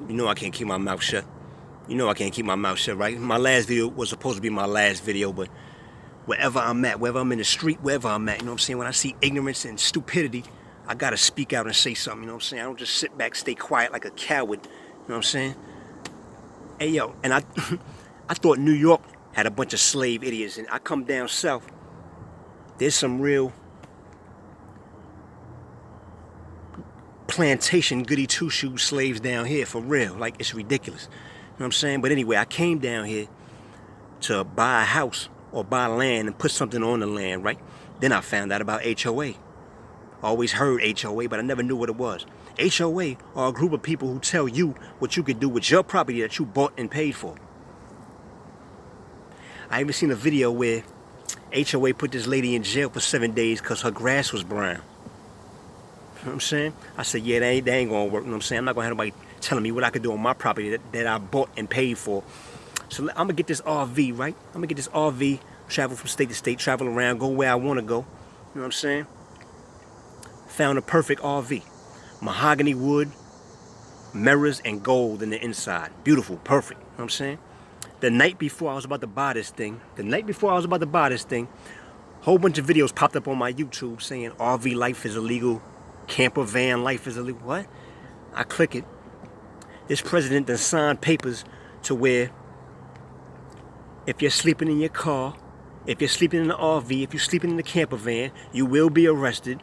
You know I can't keep my mouth shut. You know I can't keep my mouth shut, right? My last video was supposed to be my last video, but wherever I'm at, wherever I'm in the street, wherever I'm at, you know what I'm saying? When I see ignorance and stupidity, I gotta speak out and say something, you know what I'm saying? I don't just sit back, stay quiet like a coward, you know what I'm saying? Hey, yo, and I, I thought New York had a bunch of slave idiots, and I come down south, there's some real plantation goody two-shoes slaves down here, for real. Like, it's ridiculous. You know what I'm saying? But anyway, I came down here to buy a house or buy land and put something on the land, right? Then I found out about HOA. I always heard HOA, but I never knew what it was. HOA are a group of people who tell you what you could do with your property that you bought and paid for. I even seen a video where HOA put this lady in jail for 7 days because her grass was brown. You know what I'm saying? I said, yeah, that ain't gonna work. You know what I'm saying? I'm not gonna have nobody telling me what I could do on my property that I bought and paid for. So I'm gonna get this RV, right? I'm gonna get this RV, travel from state to state, travel around, go where I wanna go. You know what I'm saying? Found a perfect RV. Mahogany wood, mirrors, and gold in the inside. Beautiful, perfect. You know what I'm saying? The night before I was about to buy this thing, whole bunch of videos popped up on my YouTube saying RV life is illegal, camper van life is illegal. What? I click it. This president done signed papers to where if you're sleeping in your car, if you're sleeping in the RV, if you're sleeping in the camper van, you will be arrested,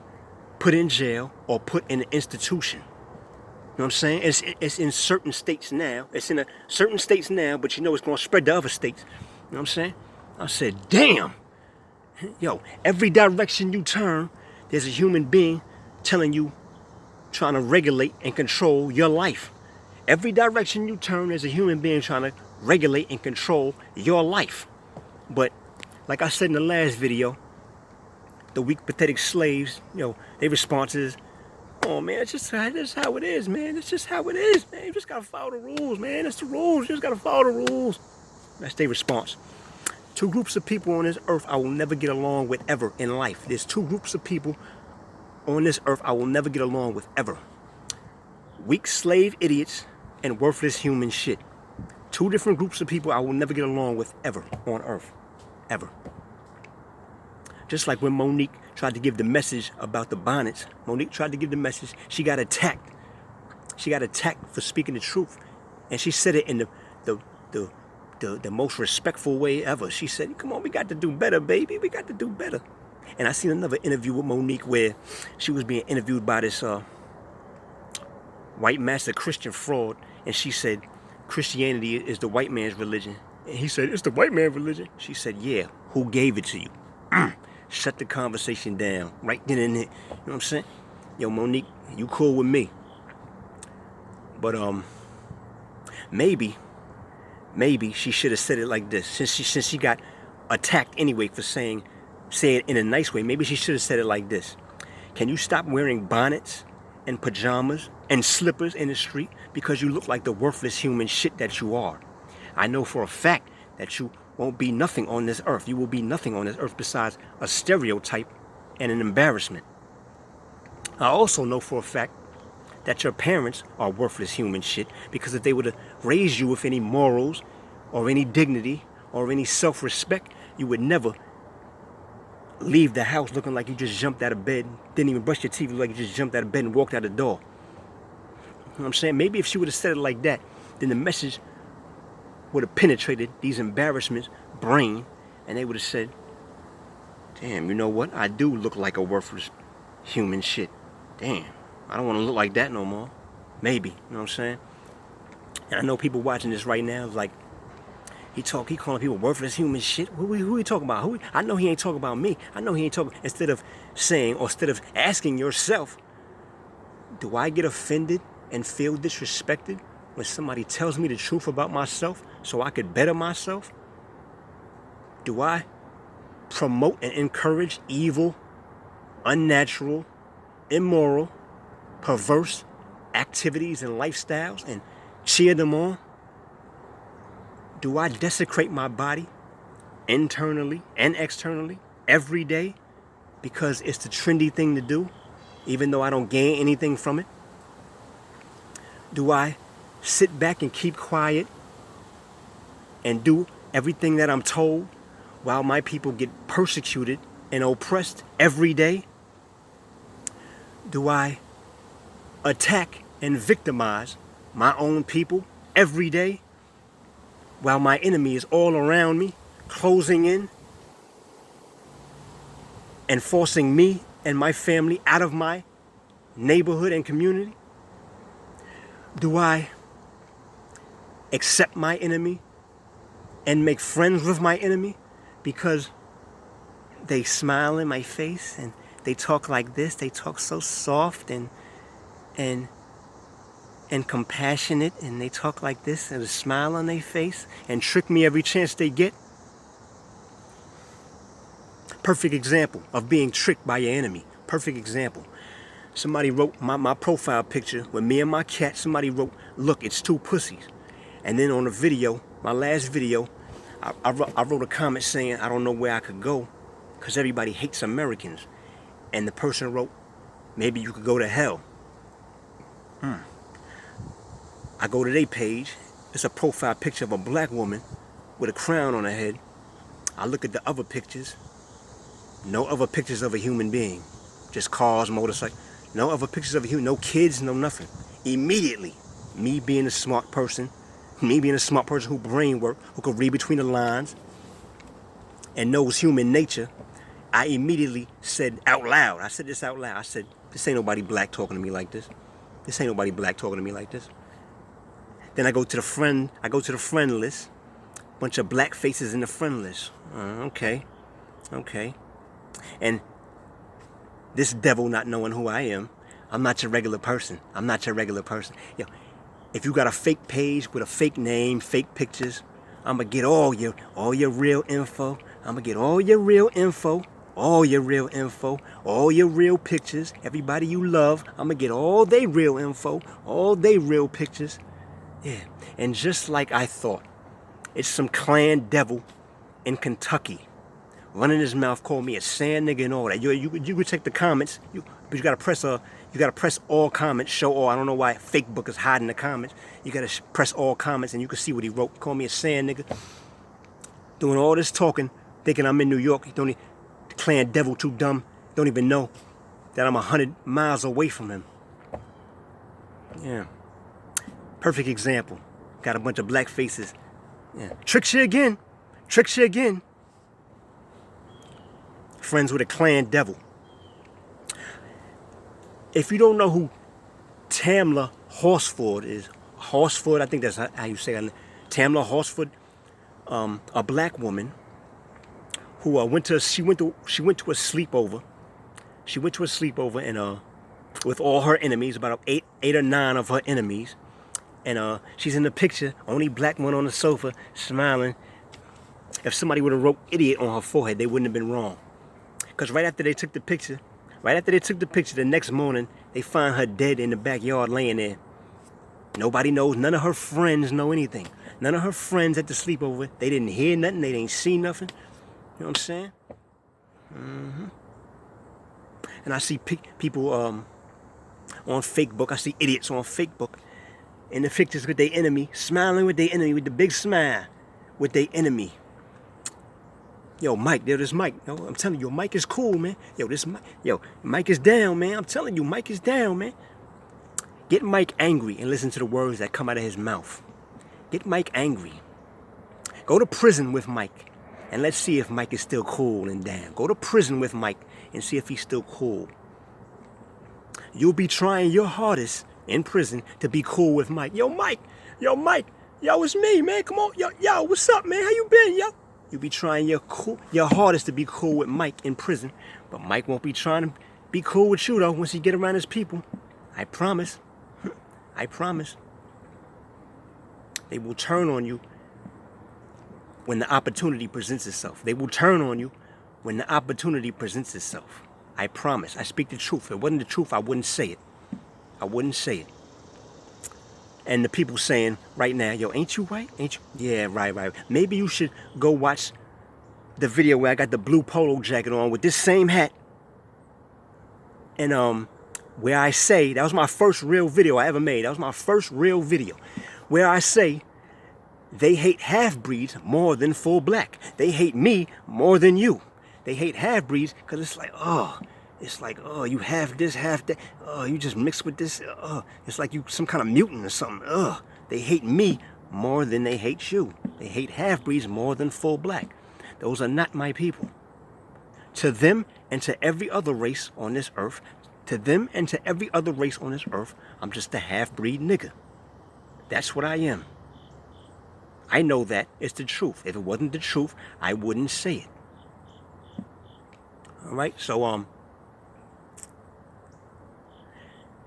put in jail, or put in an institution. You know what I'm saying? It's in certain states now. It's in certain states now, but you know it's going to spread to other states. You know what I'm saying? I said, damn. Yo, every direction you turn, there's a human being telling you, trying to regulate and control your life. Every direction you turn, there's a human being trying to regulate and control your life. But like I said in the last video, the weak, pathetic slaves, you know, their response is, oh man, it's just how it is, man. It's just how it is, man. You just gotta follow the rules, man. It's the rules. You just gotta follow the rules. That's their response. Two groups of people on this earth I will never get along with ever in life. There's two groups of people on this earth I will never get along with ever. Weak slave idiots and worthless human shit. Two different groups of people I will never get along with ever on earth. Ever. Just like when Monique tried to give the message about the bonnets. Monique tried to give the message. She got attacked. She got attacked for speaking the truth. And she said it in the most respectful way ever. She said, come on, we got to do better, baby. We got to do better. And I seen another interview with Monique where she was being interviewed by this white master Christian fraud. And she said, Christianity is the white man's religion. And he said, it's the white man's religion. She said, yeah, who gave it to you? Shut the conversation down right then and there. You know what I'm saying? Yo, Monique, you cool with me. But maybe she should have said it like this. Since she got attacked anyway for saying it in a nice way, maybe she should have said it like this. Can you stop wearing bonnets and pajamas and slippers in the street because you look like the worthless human shit that you are? I know for a fact that you won't be nothing on this earth. You will be nothing on this earth besides a stereotype and an embarrassment. I also know for a fact that your parents are worthless human shit, because if they would have raised you with any morals or any dignity or any self-respect, you would never leave the house looking like you just jumped out of bed, didn't even brush your teeth, like you just jumped out of bed and walked out the door. You know what I'm saying? Maybe if she would have said it like that, then the message would have penetrated these embarrassments' brain, and they would have said, damn, you know what? I do look like a worthless human shit. Damn, I don't want to look like that no more. Maybe, you know what I'm saying? And I know people watching this right now, like, he calling people worthless human shit. Who he talking about? I know he ain't talking about me. I know he ain't talking, instead of asking yourself, do I get offended and feel disrespected when somebody tells me the truth about myself so I could better myself? Do I promote and encourage evil, unnatural, immoral, perverse activities and lifestyles and cheer them on? Do I desecrate my body internally and externally every day because it's the trendy thing to do, even though I don't gain anything from it? Do I sit back and keep quiet and do everything that I'm told while my people get persecuted and oppressed every day? Do I attack and victimize my own people every day while my enemy is all around me, closing in and forcing me and my family out of my neighborhood and community? Do I accept my enemy and make friends with my enemy because they smile in my face and they talk like this? They talk so soft and compassionate, and they talk like this and a smile on their face and trick me every chance they get. Perfect example of being tricked by your enemy. Perfect example. Somebody wrote my profile picture with me and my cat. Somebody wrote, "Look, it's two pussies." And then on the video, my last video, I wrote a comment saying, "I don't know where I could go because everybody hates Americans." And the person wrote, "Maybe you could go to hell." I go to their page. It's a profile picture of a black woman with a crown on her head. I look at the other pictures. No other pictures of a human being. Just cars, motorcycles. No other pictures of a human, no kids, no nothing. Immediately, me being a smart person who brain work, who could read between the lines and knows human nature, I immediately said out loud, I said this out loud, I said, "This ain't nobody black talking to me like this. This ain't nobody black talking to me like this." Then I go to the friend list. Bunch of black faces in the friend list. Okay. And this devil not knowing who I am, I'm not your regular person. Yo, if you got a fake page with a fake name, fake pictures, I'm gonna get all your real info. I'm gonna get all your real info, all your real pictures. Everybody you love, I'm gonna get all they real info, all they real pictures. Yeah, and just like I thought, it's some Klan devil in Kentucky running his mouth, call me a sand nigga and all that. You could check the comments, but you gotta press all comments, show all. I don't know why Facebook is hiding the comments. You gotta press all comments and you can see what he wrote. Call me a sand nigga. Doing all this talking, thinking I'm in New York. The Klan devil too dumb. Don't even know that I'm 100 miles away from him. Yeah. Perfect example. Got a bunch of black faces. Yeah. Tricks you again. Friends with a Klan devil. If you don't know who Tamla Horsford is, I think that's how you say it. Tamla Horsford, a black woman who went to a sleepover. She went to a sleepover and with all her enemies, about eight or nine of her enemies. And she's in the picture, only black one on the sofa, smiling. If somebody would have wrote "idiot" on her forehead, they wouldn't have been wrong. Because right after they took the picture, the next morning, they find her dead in the backyard laying there. Nobody knows, none of her friends know anything. None of her friends at the sleepover, they didn't hear nothing, they didn't see nothing. You know what I'm saying? And I see people on Facebook, I see idiots on Facebook in the pictures with their enemy, smiling with their enemy, with the big smile, with their enemy. Yo, Mike, this Mike. Yo, I'm telling you, Mike is cool, man. Mike is down, man. I'm telling you, Mike is down, man. Get Mike angry and listen to the words that come out of his mouth. Get Mike angry. Go to prison with Mike and let's see if Mike is still cool and down. Go to prison with Mike and see if he's still cool. You'll be trying your hardest in prison to be cool with Mike. Yo, Mike, it's me, man. Come on, yo, what's up, man? How you been, yo? You'll be trying your hardest to be cool with Mike in prison, but Mike won't be trying to be cool with you though once he get around his people. I promise. I promise. They will turn on you when the opportunity presents itself. They will turn on you when the opportunity presents itself. I promise. I speak the truth. If it wasn't the truth, I wouldn't say it. And the people saying right now, yo, ain't you white? Ain't you? Yeah, right. Maybe you should go watch the video where I got the blue polo jacket on with this same hat. And where I say, that was my first real video I ever made. That was my first real video where I say they hate half-breeds more than full black. They hate me more than you. They hate half-breeds because it's like, oh, you half this, half that. Oh, you just mixed with this. It's like you some kind of mutant or something. They hate me more than they hate you. They hate half-breeds more than full black. Those are not my people. To them and to every other race on this earth, I'm just a half-breed nigga. That's what I am. I know that it's the truth. If it wasn't the truth, I wouldn't say it. All right, so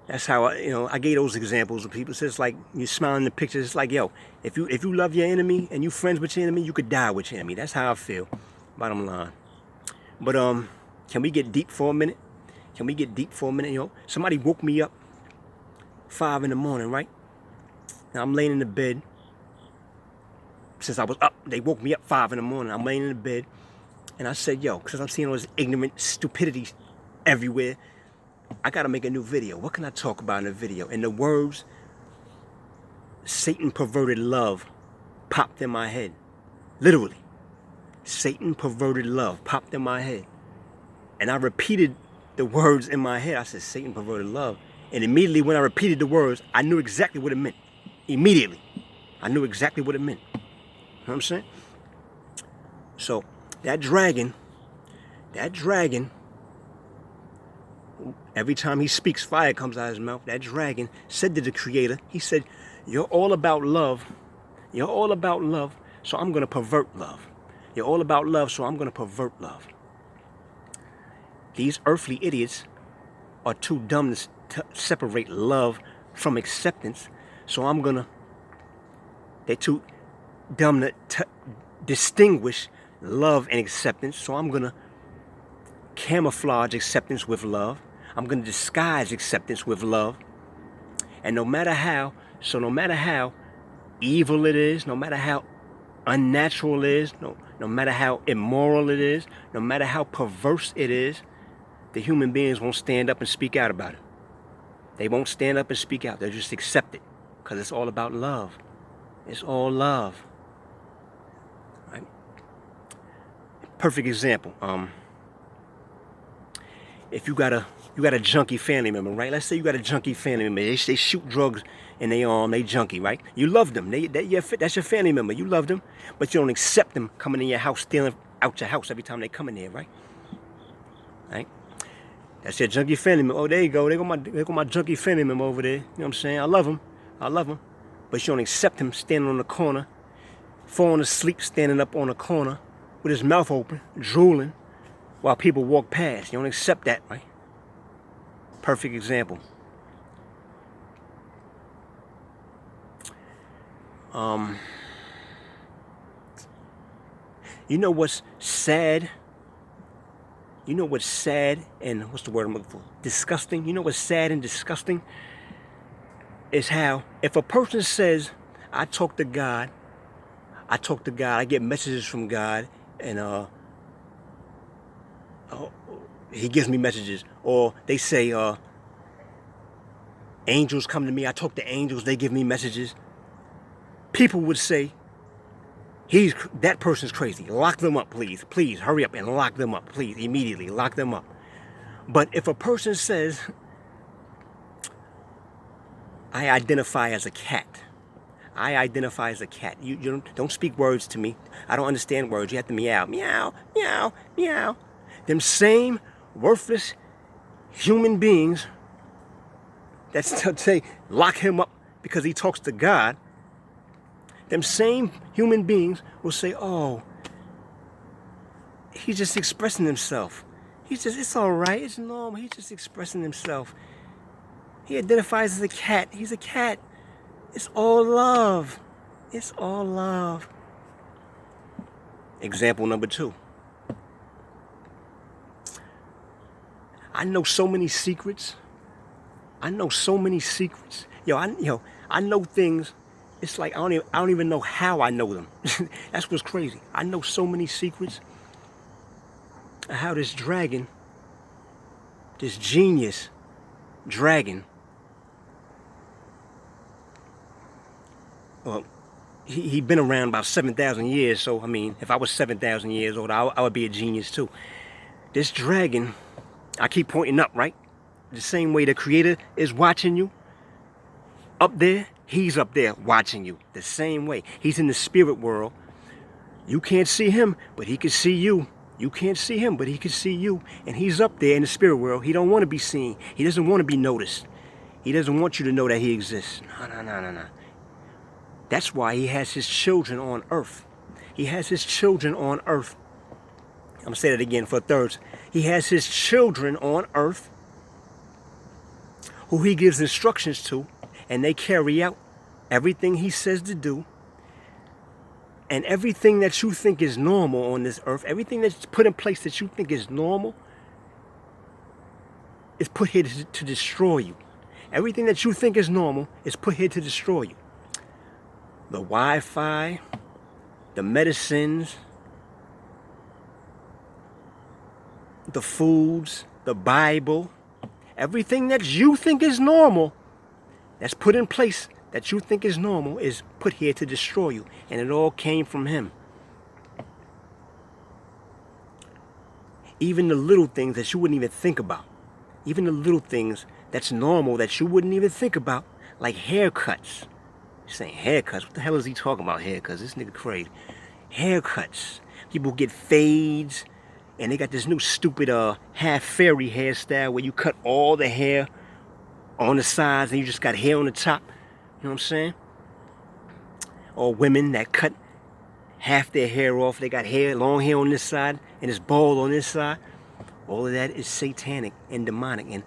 that's how I gave those examples of people. So it's like you smile in the picture. It's like, yo, if you love your enemy and you friends with your enemy, you could die with your enemy. That's how I feel. Bottom line. But can we get deep for a minute? Somebody woke me up 5 in the morning, right? Now I'm laying in the bed. Since I was up, they woke me up 5 in the morning. I'm laying in the bed, and I said, yo, because I'm seeing all this ignorant stupidity everywhere, I got to make a new video. What can I talk about in a video? And the words, Satan perverted love, popped in my head. Literally. Satan perverted love popped in my head. And I repeated the words in my head. I said, Satan perverted love. And immediately when I repeated the words, I knew exactly what it meant. Immediately. I knew exactly what it meant. You know what I'm saying? So, that dragon, every time he speaks, fire comes out of his mouth. That dragon said to the Creator, he said, you're all about love. You're all about love, so I'm going to pervert love. You're all about love, so I'm going to pervert love. These earthly idiots are too dumb to separate love from acceptance, so they're too dumb to distinguish love and acceptance, so I'm going to camouflage acceptance with love. I'm going to disguise acceptance with love. And no matter how evil it is, no matter how unnatural it is, no matter how immoral it is, no matter how perverse it is, the human beings won't stand up and speak out about it. They won't stand up and speak out. They'll just accept it because it's all about love. It's all love. Right? Perfect example. If you got a junkie family member, right? Let's say you got a junkie family member. They shoot drugs in their arm. They junkie, right? You love them. That's your family member. You love them, but you don't accept them coming in your house, stealing out your house every time they come in there, right? Right? That's your junkie family member. Oh, there you go. There go my junkie family member over there. You know what I'm saying? I love him. But you don't accept him standing on the corner, falling asleep, standing up on the corner with his mouth open, drooling, while people walk past. You don't accept that, right? Perfect example. You know what's sad? You know what's sad and what's the word I'm looking for? Disgusting. You know what's sad and disgusting? Is how if a person says, I talk to God, I get messages from God, and he gives me messages. Or they say, angels come to me, I talk to angels, they give me messages. People would say, that person's crazy. Lock them up, please. Please, hurry up and lock them up. Please, immediately, lock them up. But if a person says, I identify as a cat. You don't speak words to me. I don't understand words. You have to meow, meow, meow, meow. Them same worthless human beings that say, lock him up because he talks to God. Them same human beings will say, oh, he's just expressing himself. It's all right. It's normal. He's just expressing himself. He identifies as a cat. He's a cat. It's all love. It's all love. Example number 2. I know so many secrets. I know things. It's like I don't even know how I know them. That's what's crazy. I know so many secrets. How this dragon, this genius dragon, Well, he been around about 7,000 years. So I mean, if I was 7,000 years old, I would be a genius too. This dragon, I keep pointing up, right? The same way the Creator is watching you up there, he's up there watching you. The same way. He's in the spirit world. You can't see him, but he can see you. You can't see him, but he can see you. And he's up there in the spirit world. He don't want to be seen. He doesn't want to be noticed. He doesn't want you to know that he exists. No. That's why he has his children on earth. He has his children on earth. I'm going to say that again for thirds. He has his children on earth who he gives instructions to, and they carry out everything he says to do. And everything that you think is normal on this earth, everything that's put in place that you think is normal, is put here to destroy you. Everything that you think is normal is put here to destroy you. The Wi-Fi, the medicines, the foods, the Bible, everything that you think is normal, that's put in place that you think is normal, is put here to destroy you. And it all came from him. Even the little things that you wouldn't even think about. Even the little things that's normal that you wouldn't even think about. Like haircuts. You're saying haircuts? What the hell is he talking about haircuts? This nigga crazy. Haircuts. People get fades. And they got this new stupid half fairy hairstyle where you cut all the hair on the sides and you just got hair on the top. You know what I'm saying? Or women that cut half their hair off. They got hair, long hair on this side and it's bald on this side. All of that is satanic and demonic and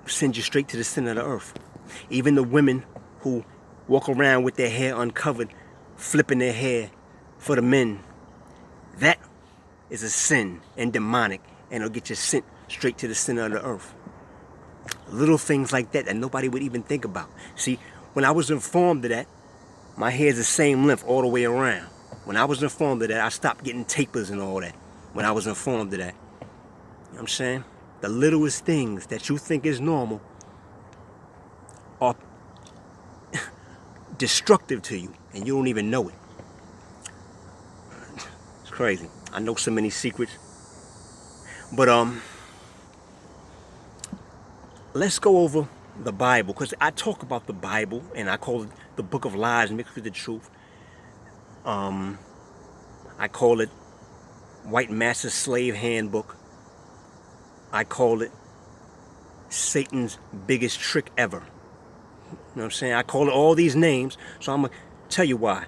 sends you straight to the center of the earth. Even the women who walk around with their hair uncovered, flipping their hair for the men, that is a sin and demonic, and it'll get you sent straight to the center of the earth. Little things like that nobody would even think about. See, when I was informed of that, my hair's the same length all the way around. When I was informed of that, I stopped getting tapers and all that. When I was informed of that. You know what I'm saying? The littlest things that you think is normal are destructive to you, and you don't even know it. It's crazy. I know so many secrets. But let's go over the Bible, because I talk about the Bible and I call it the book of lies mixed with the truth. I call it White Master Slave Handbook. I call it Satan's biggest trick ever. You know what I'm saying? I call it all these names, so I'm going to tell you why.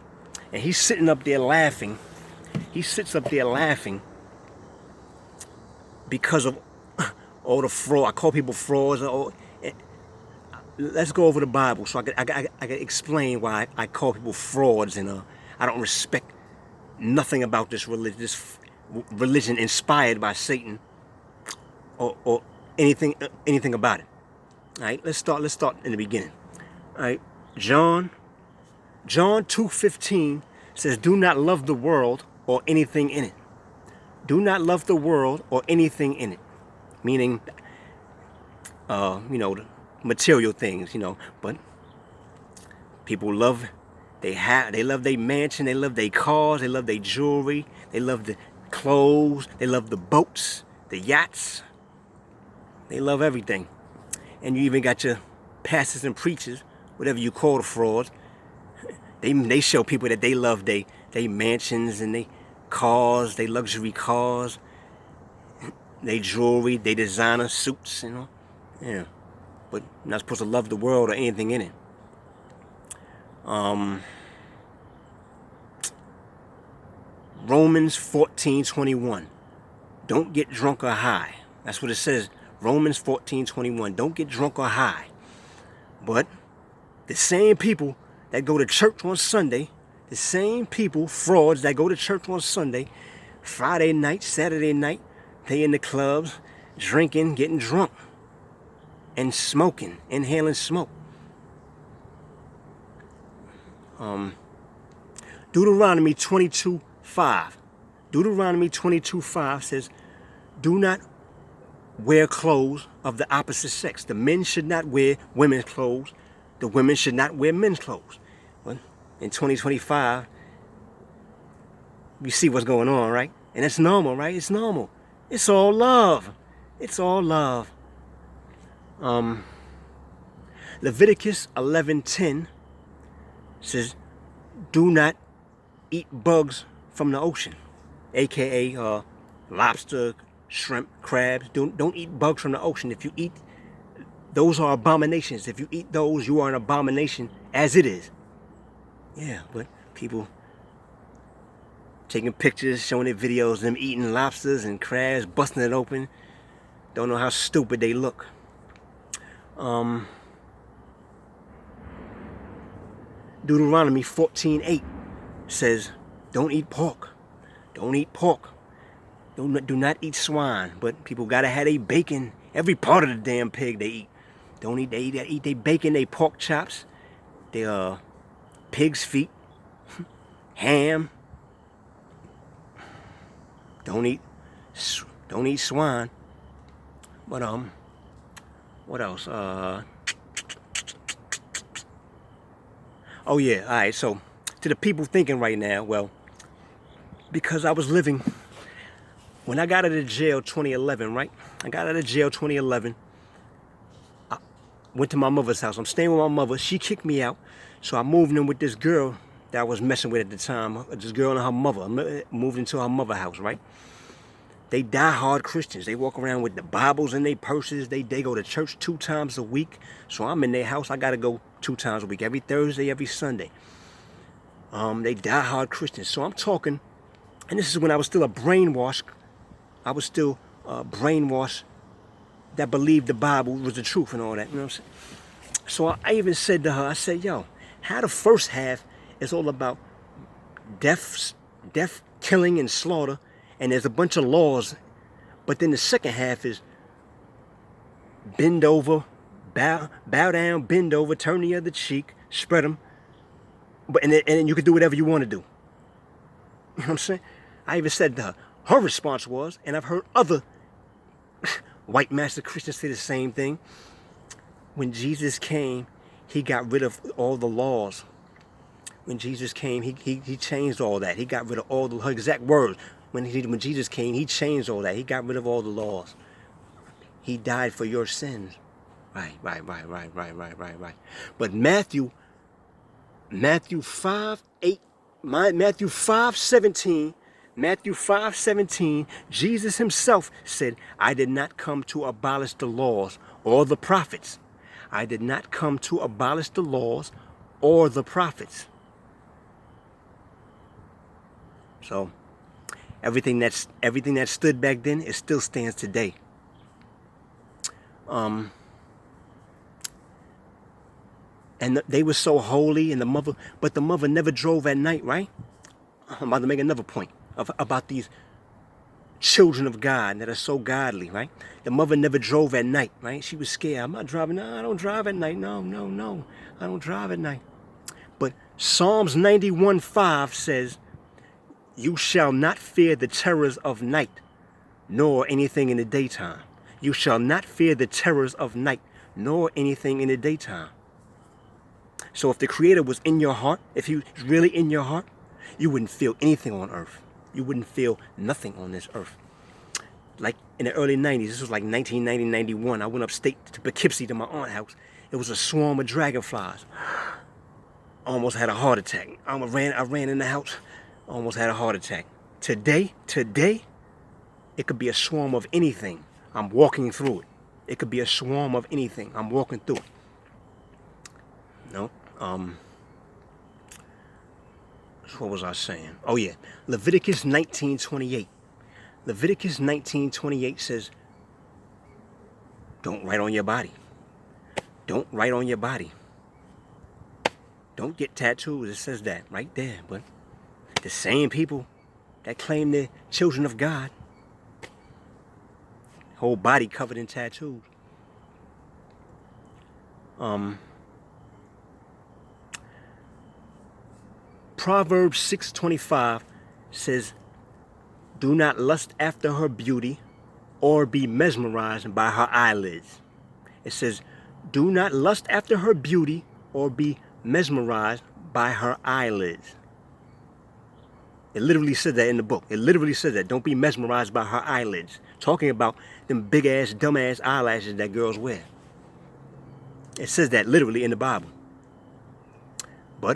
And he's sitting up there laughing. He sits up there laughing because of all the fraud. I call people frauds. Let's go over the Bible so I can explain why I call people frauds, and I don't respect nothing about this religion inspired by Satan or anything about it. All right, let's start in the beginning. All right, John 2:15 says, "Do not love the world or anything in it." Do not love the world or anything in it, meaning, the material things, but people love. They love their mansion, they love their cars, they love their jewelry, they love the clothes, they love the boats, the yachts. They love everything. And you even got your pastors and preachers, whatever you call the frauds. They show people that they love they mansions and they cars, they luxury cars, they jewelry, they designer suits, Yeah. But you're not supposed to love the world or anything in it. Romans 14:21. Don't get drunk or high. That's what it says. Romans 14:21. Don't get drunk or high. But the same people that go to church on Sunday, the same people, frauds that go to church on Sunday, Friday night, Saturday night, they in the clubs, drinking, getting drunk, and smoking, inhaling smoke. Deuteronomy 22:5. Deuteronomy 22:5 says, "Do not wear clothes of the opposite sex." The men should not wear women's clothes. The women should not wear men's clothes. Well, in 2025, we see what's going on, right? And it's normal, right? It's normal. It's all love. It's all love. Leviticus 11:10 says, do not eat bugs from the ocean, aka lobster, shrimp, crabs. Don't eat bugs from the ocean. If you eat, those are abominations. If you eat those, you are an abomination as it is. Yeah, but people taking pictures, showing their videos, them eating lobsters and crabs, busting it open. Don't know how stupid they look. Deuteronomy 14:8 says, don't eat pork. Don't eat pork. Do not eat swine. But people gotta have their bacon. Every part of the damn pig they eat. They eat their bacon, their pork chops, their pig's feet, ham. Don't eat swine. But what else? Oh yeah, all right. So to the people thinking right now, well, because I was living when I got out of jail 2011, right? I got out of jail 2011. I went to my mother's house. I'm staying with my mother. She kicked me out, so I moved in with this girl that I was messing with at the time. This girl and her mother. I moved into her mother's house, right? They die-hard Christians. They walk around with the Bibles in their purses. They go to church 2 times a week. So I'm in their house. I got to go 2 times a week, every Thursday, every Sunday. They die-hard Christians. So I'm talking, and this is when I was still a brainwash. I was still brainwashed that believed the Bible was the truth and all that. You know what I'm saying? So I even said to her, I said, yo, how the first half is all about death, killing, and slaughter, and there's a bunch of laws, but then the second half is bend over, bow down, bend over, turn the other cheek, spread them, and then you can do whatever you want to do. You know what I'm saying? I even said to her, her response was, and I've heard other white master Christians say the same thing, when Jesus came, he got rid of all the laws. When Jesus came, he changed all that. He got rid of all the, her exact words. When Jesus came, he changed all that. He got rid of all the laws. He died for your sins. Right. But Matthew 5:17, Jesus himself said, I did not come to abolish the laws or the prophets. I did not come to abolish the laws or the prophets. So everything that stood back then, it still stands today. And they were so holy, and but the mother never drove at night, right? I'm about to make another point about these children of God that are so godly, right? The mother never drove at night, right? She was scared. I'm not driving. No, I don't drive at night. No. I don't drive at night. But Psalms 91:5 says, you shall not fear the terrors of night, nor anything in the daytime. You shall not fear the terrors of night, nor anything in the daytime. So if the Creator was in your heart, if he was really in your heart, you wouldn't feel anything on earth. You wouldn't feel nothing on this earth. Like in the early 90s, this was like 1990, 91. I went upstate to Poughkeepsie to my aunt's house. It was a swarm of dragonflies. Almost had a heart attack. I ran in the house. Almost had a heart attack. Today, it could be a swarm of anything. I'm walking through it. It could be a swarm of anything. I'm walking through it. No. What was I saying? Oh yeah, Leviticus 19:28. Leviticus 19:28 says, don't write on your body. Don't write on your body. Don't get tattoos. It says that right there. But the same people that claim they're children of God, whole body covered in tattoos. Proverbs 6:25 says, do not lust after her beauty or be mesmerized by her eyelids. It says, do not lust after her beauty or be mesmerized by her eyelids. It literally said that in the book. It literally said that. Don't be mesmerized by her eyelids. Talking about them big ass, dumb ass eyelashes that girls wear. It says that literally in the Bible. But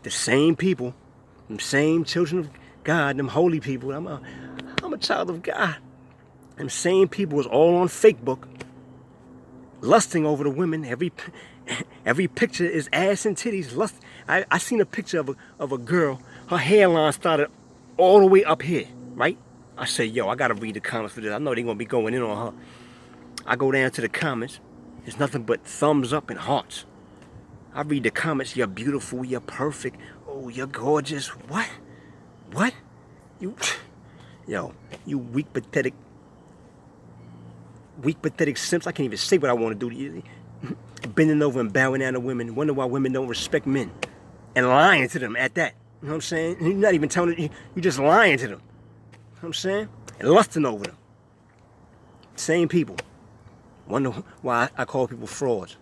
the same people, them same children of God, them holy people, I'm a child of God. Them same people was all on Facebook, lusting over the women. Every picture is ass and titties. Lust. I seen a picture of a girl. Her hairline started all the way up here, right? I say, yo, I gotta read the comments for this. I know they're gonna be going in on her. I go down to the comments. It's nothing but thumbs up and hearts. I read the comments. You're beautiful. You're perfect. Oh, you're gorgeous. What? What? Yo, you weak, pathetic simps. I can't even say what I want to do to you. Bending over and bowing down to women. Wonder why women don't respect men. And lying to them at that. You know what I'm saying? You're not even telling them. You're just lying to them. You know what I'm saying? And lusting over them. Same people. Wonder why I call people frauds.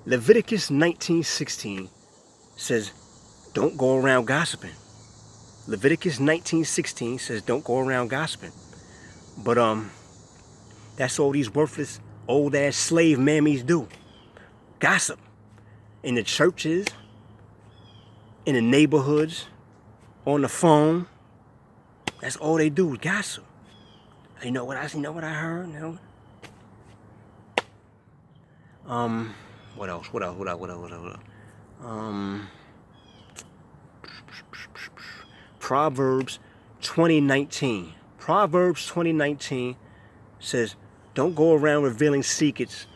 Leviticus 19:16 says, don't go around gossiping. Leviticus 19:16 says, don't go around gossiping. But that's all these worthless old ass slave mammies do. Gossip. In the churches, in the neighborhoods, on the phone. That's all they do is gossip. You know what I heard? You know? What else? Proverbs 20:19. Proverbs 20:19 says, don't go around revealing secrets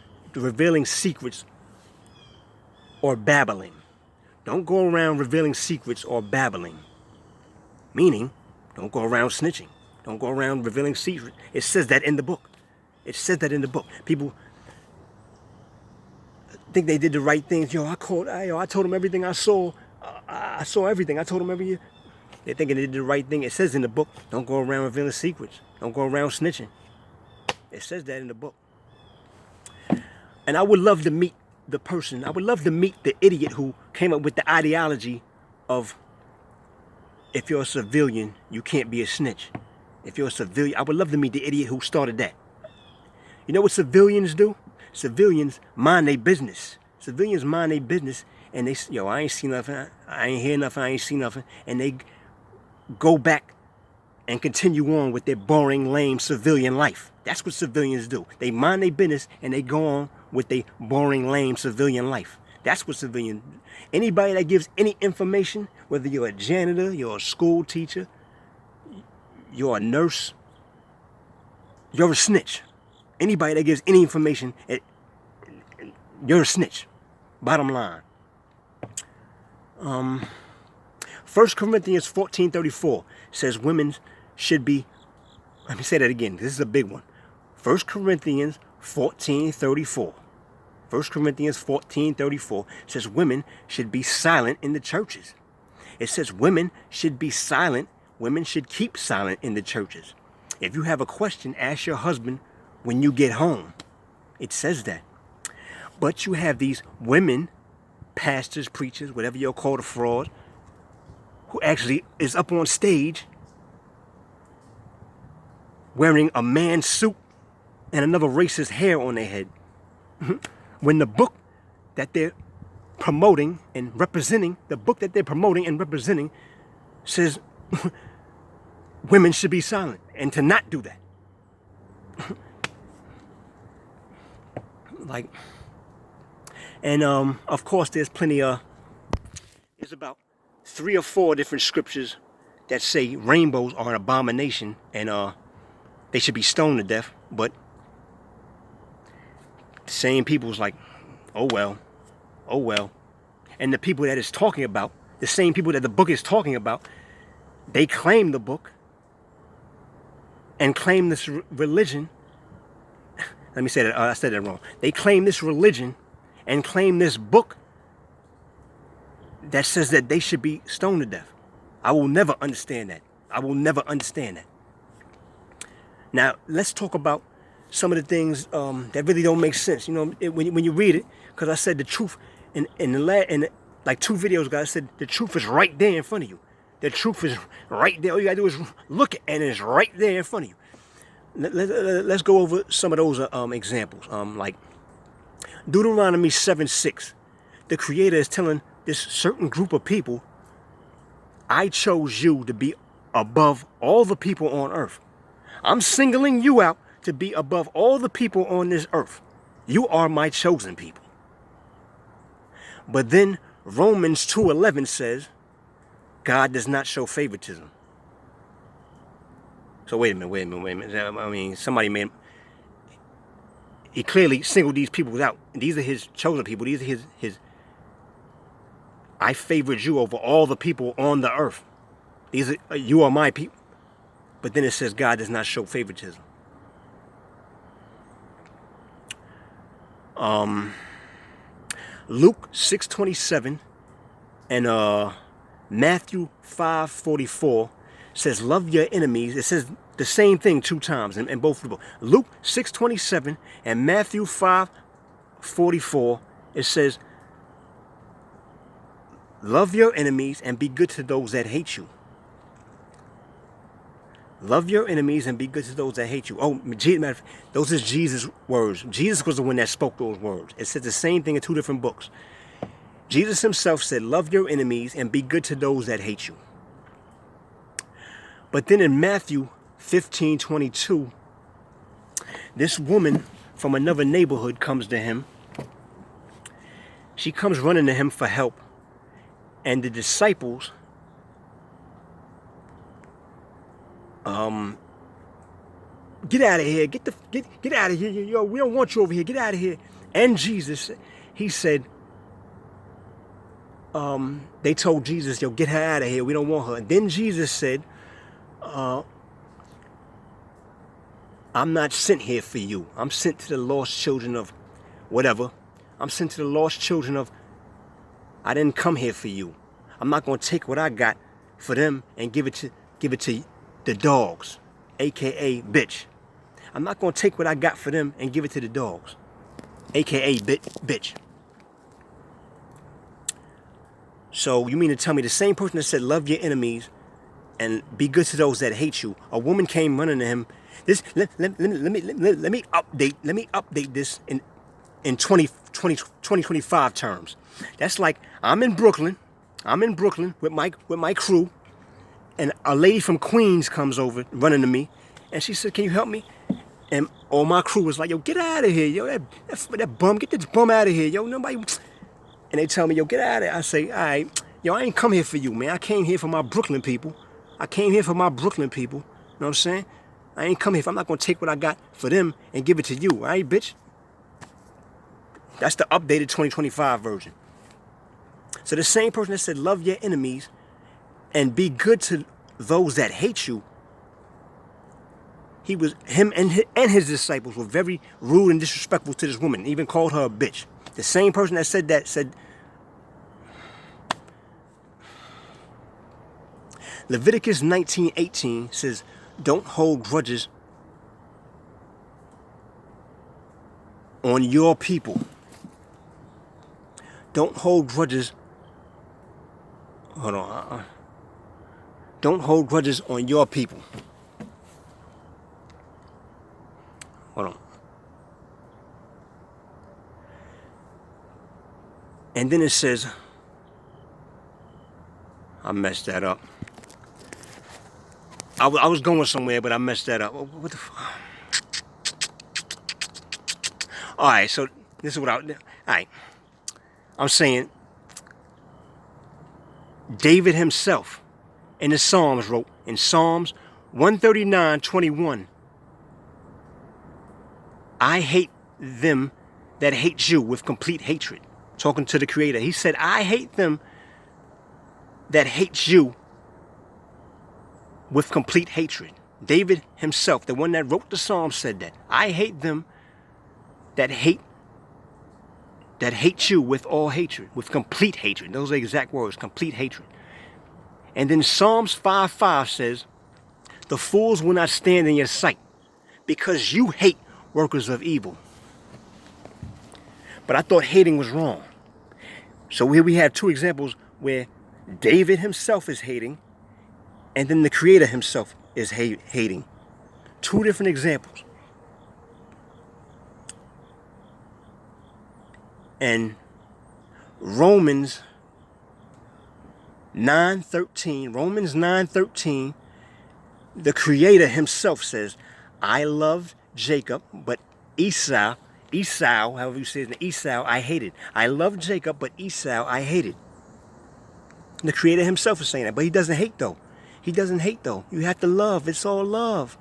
or babbling. Don't go around revealing secrets or babbling. Meaning, don't go around snitching. Don't go around revealing secrets. It says that in the book. It says that in the book. People think they did the right things. I told them everything I saw. I saw everything. I told them everything. They're thinking they did the right thing. It says in the book, don't go around revealing secrets. Don't go around snitching. It says that in the book. And I would love to meet the person. I would love to meet the idiot who came up with the ideology of, if you're a civilian, you can't be a snitch. If you're a civilian, I would love to meet the idiot who started that. You know what civilians do? Civilians mind their business. Civilians mind their business, and they, I ain't seen nothing. I ain't hear nothing. I ain't seen nothing. And they go back and continue on with their boring, lame civilian life. That's what civilians do. They mind their business and they go on with their boring, lame civilian life. That's what civilians do. Anybody that gives any information, whether you're a janitor, you're a school teacher, you're a nurse, you're a snitch. Anybody that gives any information, you're a snitch. Bottom line. 1 Corinthians 14:34 says women should be, let me say that again, this is a big one. 1 Corinthians 14:34. 1 Corinthians 14:34 says women should be silent in the churches. It says women should be silent. Women should keep silent in the churches. If you have a question, ask your husband when you get home. It says that. But you have these women, pastors, preachers, whatever you'll call the fraud, who actually is up on stage wearing a man's suit and another race's hair on their head. When the book that they're promoting and representing, says women should be silent and to not do that. Of course, there's about 3 or 4 different scriptures that say rainbows are an abomination and they should be stoned to death. But the same people's like, oh well. And the people that it's talking about, the same people that the book is talking about, they claim the book and claim this religion. Let me say that, I said that wrong. They claim this religion and claim this book that says that they should be stoned to death. I will never understand that. Now, let's talk about some of the things that really don't make sense. You know, when you read it, because I said the truth in like 2 videos ago, I said the truth is right there in front of you. The truth is right there. All you gotta do is look, and it's right there in front of you. Let's go over some of those examples. Like Deuteronomy 7:6. The Creator is telling this certain group of people, I chose you to be above all the people on earth. I'm singling you out to be above all the people on this earth. You are my chosen people. But then Romans 2:11 says, God does not show favoritism. So wait a minute. I mean, somebody made, he clearly singled these people out. These are his chosen people. These are his I favored you over all the people on the earth. You are my people. But then it says God does not show favoritism. Luke 6:27 and Matthew 5:44 says, love your enemies. It says the same thing 2 times in both of them. Luke 6:27 and Matthew 5:44, it says, love your enemies and be good to those that hate you. Love your enemies and be good to those that hate you. Oh, those are Jesus' words. Jesus was the one that spoke those words. It says the same thing in 2 different books. Jesus himself said, love your enemies and be good to those that hate you. But then in Matthew 15:22, this woman from another neighborhood comes to him. She comes running to him for help. And the disciples get out of here, get out of here, yo, we don't want you over here, get out of here. And Jesus, he said, they told Jesus, yo, get her out of here, we don't want her. And then Jesus said, I'm not sent here for you. I'm sent to the lost children of whatever. I'm sent to the lost children of, I didn't come here for you. I'm not going to take what I got for them and give it to the dogs, aka bitch. I'm not going to take what I got for them and give it to the dogs, aka bitch. So you mean to tell me the same person that said love your enemies and be good to those that hate you, a woman came running to him. Let me update this in 2025 terms. That's like I'm in Brooklyn with my crew, and a lady from Queens comes over running to me, and she said, "Can you help me?" And all my crew was like, "Yo, get out of here, yo, that bum, get this bum out of here, yo, nobody." And they tell me, "Yo, get out of here." I say, "All right, yo, I ain't come here for you, man. I came here for my Brooklyn people. You know what I'm saying? I ain't come here. I'm not gonna take what I got for them and give it to you, all right, bitch?" That's the updated 2025 version. So the same person that said love your enemies and be good to those that hate you, him and his disciples were very rude and disrespectful to this woman, even called her a bitch. The same person that said that said, Leviticus 19:18 says, don't hold grudges on your people. Don't hold grudges. Hold on. Don't hold grudges on your people. Hold on. And then it says, I messed that up. I was going somewhere, but I messed that up. What the fuck? All right, so this is what all right. I'm saying David himself in the Psalms wrote in Psalms 139:21, I hate them that hate you with complete hatred. Talking to the Creator. He said, I hate them that hate you with complete hatred. David himself, the one that wrote the Psalm, said that. I hate them that hate you with all hatred, with complete hatred. Those are the exact words, complete hatred. And then Psalms 5:5 says, the fools will not stand in your sight because you hate workers of evil. But I thought hating was wrong. So here we have two examples where David himself is hating, and then the Creator himself is hating. Two different examples. And Romans 9:13, the Creator himself says, I loved Jacob, but Esau, however you say it, Esau, I hated. I loved Jacob, but Esau, I hated. The Creator himself is saying that, but he doesn't hate though. He doesn't hate though. You have to love. It's all love.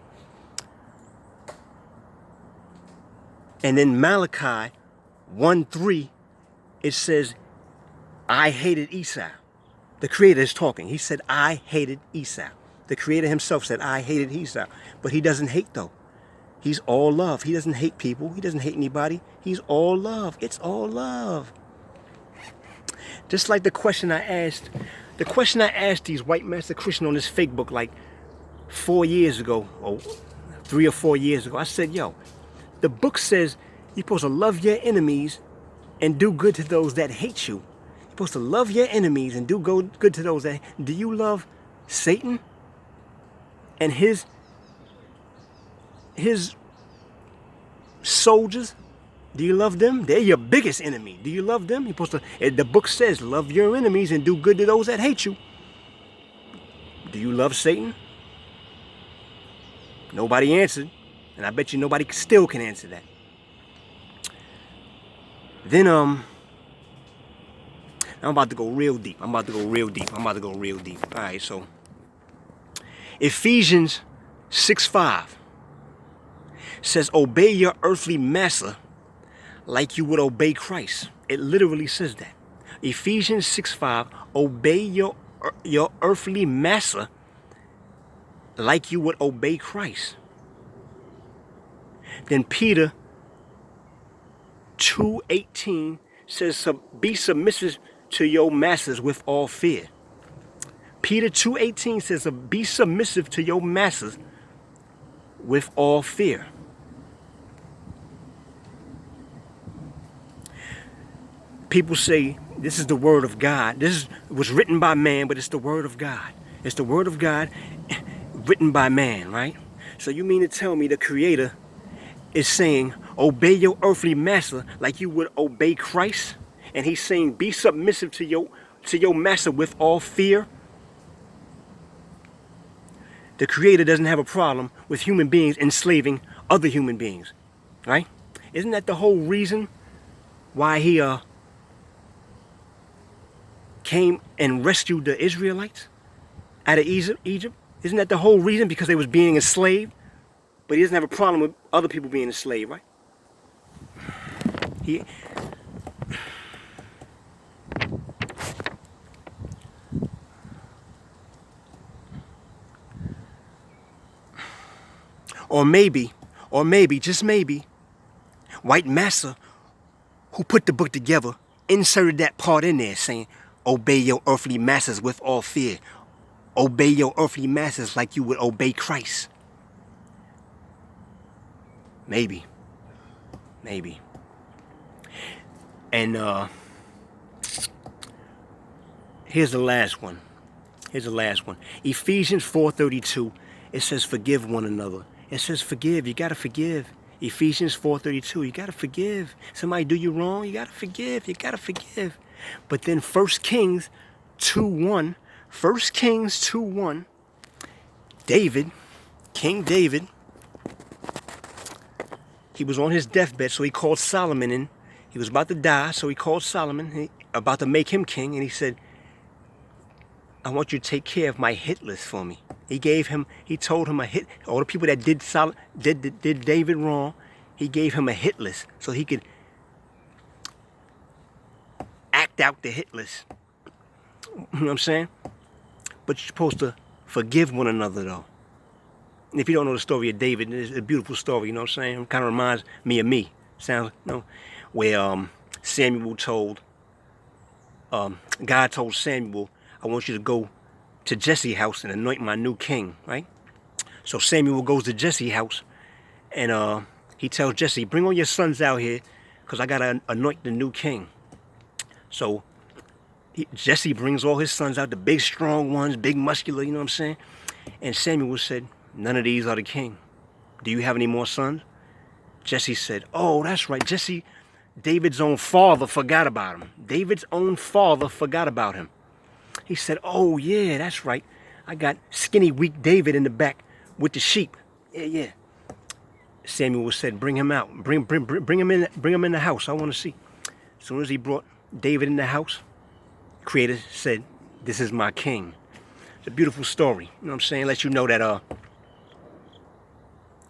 And then Malachi 1:3, it says, I hated Esau. The Creator is talking. He said, I hated Esau. The Creator himself said, I hated Esau. But he doesn't hate though. He's all love. He doesn't hate people. He doesn't hate anybody. He's all love. It's all love. Just like the question I asked these white master Christians on this fake book like 4 years ago, or 3 or 4 years ago. I said, yo, the book says you're supposed to love your enemies and do good to those that hate you. You're supposed to love your enemies and do good to those that... Do you love Satan and his soldiers? Do you love them? They're your biggest enemy. Do you love them? You're supposed to... The book says, love your enemies and do good to those that hate you. Do you love Satan? Nobody answered. And I bet you nobody still can answer that. Then, I'm about to go real deep. All right, so Ephesians 6:5 says, obey your earthly master like you would obey Christ. It literally says that. Ephesians 6:5, obey your earthly master like you would obey Christ. Then Peter 2:18 says, be submissive to your masters with all fear. Peter 2:18 says, be submissive to your masters with all fear. People say this is the word of God. This was written by man, but it's the word of God. It's the word of God written by man, right? So you mean to tell me the Creator is saying, obey your earthly master like you would obey Christ? And he's saying, be submissive to your master with all fear? The Creator doesn't have a problem with human beings enslaving other human beings, right? Isn't that the whole reason why he came and rescued the Israelites out of Egypt? Isn't that the whole reason? Because they was being enslaved? But he doesn't have a problem with other people being enslaved, right? Or maybe, just maybe, white master who put the book together inserted that part in there saying, obey your earthly masters with all fear. Obey your earthly masters like you would obey Christ. Maybe. And here's the last one. Ephesians 4:32. It says forgive one another. It says forgive. You gotta forgive. Ephesians 4:32. You gotta forgive. Somebody do you wrong, you gotta forgive. But then 1 Kings 2:1. King David, he was on his deathbed, so he called Solomon in. He was about to die, so he called Solomon, about to make him king, and he said, I want you to take care of my hit list for me. He told him all the people that did David wrong, he gave him a hit list so he could act out the hit list. You know what I'm saying? But you're supposed to forgive one another, though. And if you don't know the story of David, it's a beautiful story, you know what I'm saying? It kind of reminds me of me. Sounds, you know, where Samuel told, God told Samuel, I want you to go to Jesse's house and anoint my new king, right? So Samuel goes to Jesse's house, and he tells Jesse, bring all your sons out here because I got to anoint the new king. So Jesse brings all his sons out, the big strong ones, big muscular, you know what I'm saying? And Samuel said, none of these are the king. Do you have any more sons? Jesse said, oh, that's right. Jesse, David's own father, forgot about him. David's own father forgot about him. He said, oh, yeah, that's right. I got skinny, weak David in the back with the sheep. Yeah. Samuel said, bring him out. Bring him in the house. I want to see. As soon as he brought David in the house, Creator said, this is my king. It's a beautiful story. You know what I'm saying? Let you know that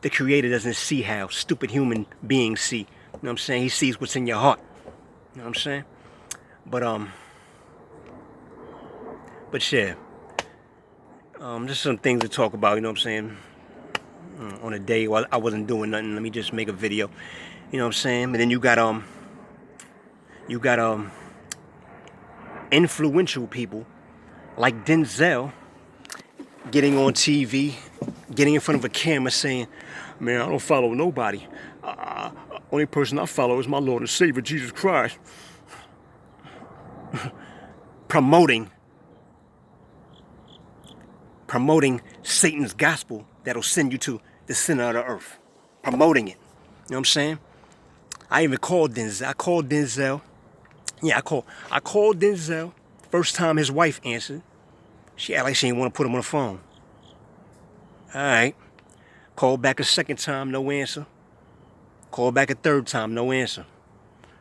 the Creator doesn't see how stupid human beings see. You know what I'm saying? He sees what's in your heart. You know what I'm saying? But yeah. Just some things to talk about, you know what I'm saying? On a day while I wasn't doing nothing, let me just make a video. You know what I'm saying? And then you got influential people like Denzel getting on TV, getting in front of a camera saying, man, I don't follow nobody. Only person I follow is my Lord and Savior, Jesus Christ. Promoting Satan's gospel that'll send you to the center of the earth. Promoting it. You know what I'm saying? I even called Denzel. I called Denzel. Yeah, I called Denzel. First time his wife answered. She acted like she didn't want to put him on the phone. Alright. Called back a second time, no answer. Called back a third time, no answer.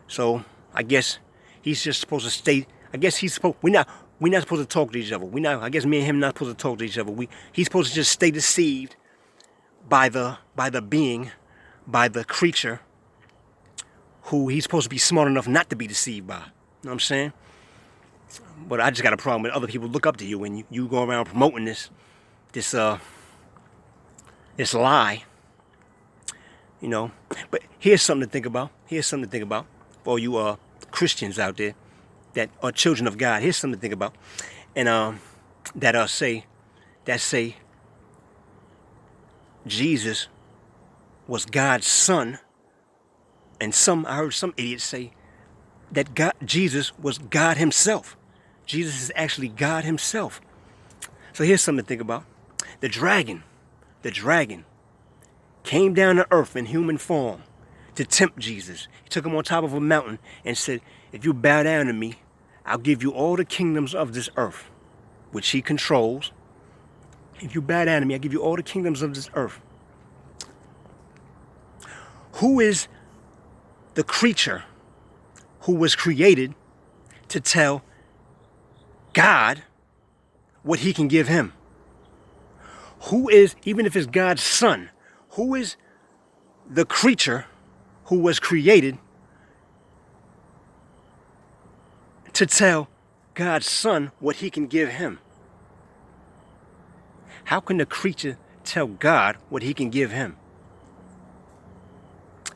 So I guess he's just supposed to stay. I guess he's supposed. We're not supposed to talk to each other. I guess me and him not supposed to talk to each other. He's supposed to just stay deceived by the creature who he's supposed to be smart enough not to be deceived by. You know what I'm saying? But I just got a problem with other people look up to you and you go around promoting this lie. You know. But here's something to think about. For you Christians out there that are children of God. Here's something to think about. And that say Jesus was God's son. And I heard some idiots say that Jesus was God himself. Jesus is actually God himself. So here's something to think about. The dragon came down to earth in human form to tempt Jesus. He took him on top of a mountain and said, if you bow down to me, I'll give you all the kingdoms of this earth, which he controls. If you bow down to me, I'll give you all the kingdoms of this earth. Who is the creature who was created to tell God what he can give him? Who is, even if it's God's son, who is the creature who was created to tell God's son what he can give him? How can the creature tell God what he can give him?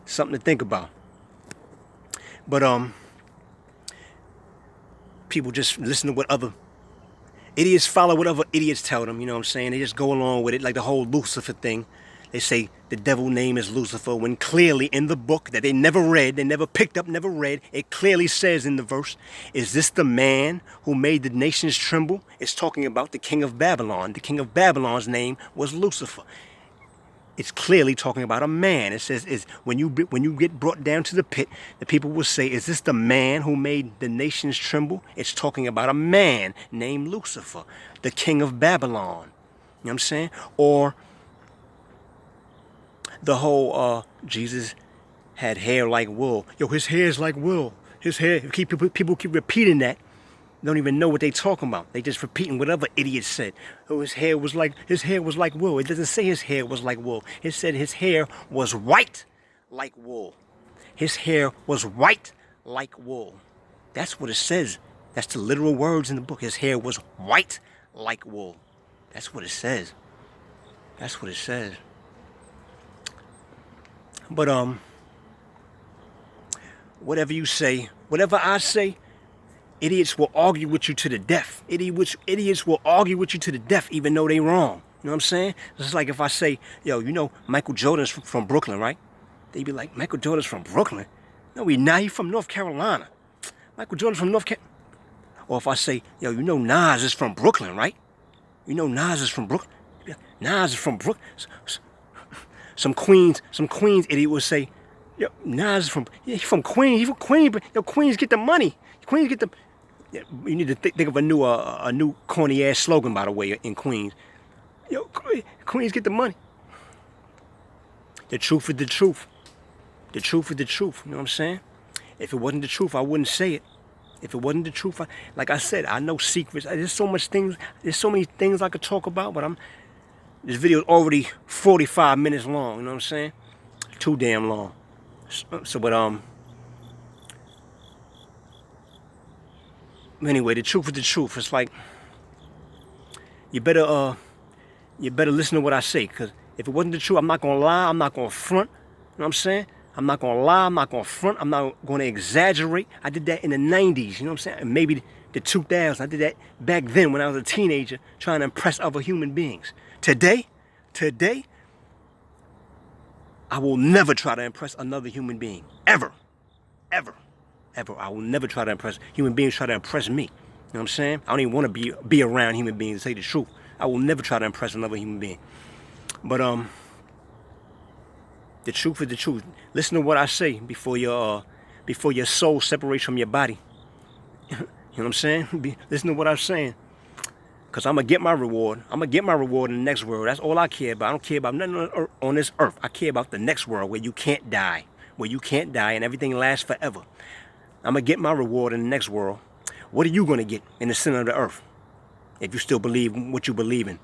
Something to think about. But people just listen to what other idiots follow, what other idiots tell them, you know what I'm saying? They just go along with it, like the whole Lucifer thing. They say the devil's name is Lucifer, when clearly in the book that they never read, they never picked up, never read, it clearly says in the verse, is this the man who made the nations tremble? It's talking about the king of Babylon. The king of Babylon's name was Lucifer. It's clearly talking about a man. It says, when you get brought down to the pit, the people will say, is this the man who made the nations tremble? It's talking about a man named Lucifer, the king of Babylon. You know what I'm saying? Or the whole Jesus had hair like wool. Yo, his hair is like wool. His hair. People keep repeating that. Don't even know what they talking about. They just repeating whatever idiot said. Oh, his hair was like wool. It doesn't say his hair was like wool. It said his hair was white like wool. His hair was white like wool. That's what it says. That's the literal words in the book. His hair was white like wool. That's what it says. That's what it says. But whatever you say, whatever I say, idiots will argue with you to the death. Idiots will argue with you to the death even though they wrong. You know what I'm saying? It's like if I say, yo, you know Michael Jordan's from Brooklyn, right? They be like, Michael Jordan's from Brooklyn. No, he's not. He's from North Carolina. Michael Jordan's from North Carolina. Or if I say, yo, you know Nas is from Brooklyn, right? You know Nas is from Brooklyn. Nas is from Brooklyn. Some Queens idiot will say, yo, Nas is from, yeah, he's from Queens. He's from Queens, but yo, Queens get the money. Queens get the, yeah, you need to think of a new corny ass slogan, by the way, in Queens. Yo, Queens get the money. The truth is the truth. The truth is the truth. You know what I'm saying? If it wasn't the truth, I wouldn't say it. If it wasn't the truth, like I said, I know secrets. There's so many things I could talk about, but this video is already 45 minutes long, you know what I'm saying? Too damn long. Anyway, the truth is the truth. It's like, you better listen to what I say, because if it wasn't the truth, I'm not gonna lie, I'm not gonna front, you know what I'm saying? I'm not gonna lie, I'm not gonna front, I'm not gonna exaggerate. I did that in the 90s, you know what I'm saying? And maybe the 2000s. I did that back then when I was a teenager trying to impress other human beings. Today, I will never try to impress another human being. Ever. I will never try to impress human beings try to impress me. You know what I'm saying? I don't even want to be around human beings to say the truth. I will never try to impress another human being. But the truth is the truth. Listen to what I say before your soul separates from your body. You know what I'm saying? Listen to what I'm saying. Because I'm going to get my reward. I'm going to get my reward in the next world. That's all I care about. I don't care about nothing on this earth. I care about the next world where you can't die. Where you can't die and everything lasts forever. I'm going to get my reward in the next world. What are you going to get in the center of the earth? If you still believe what you believe in.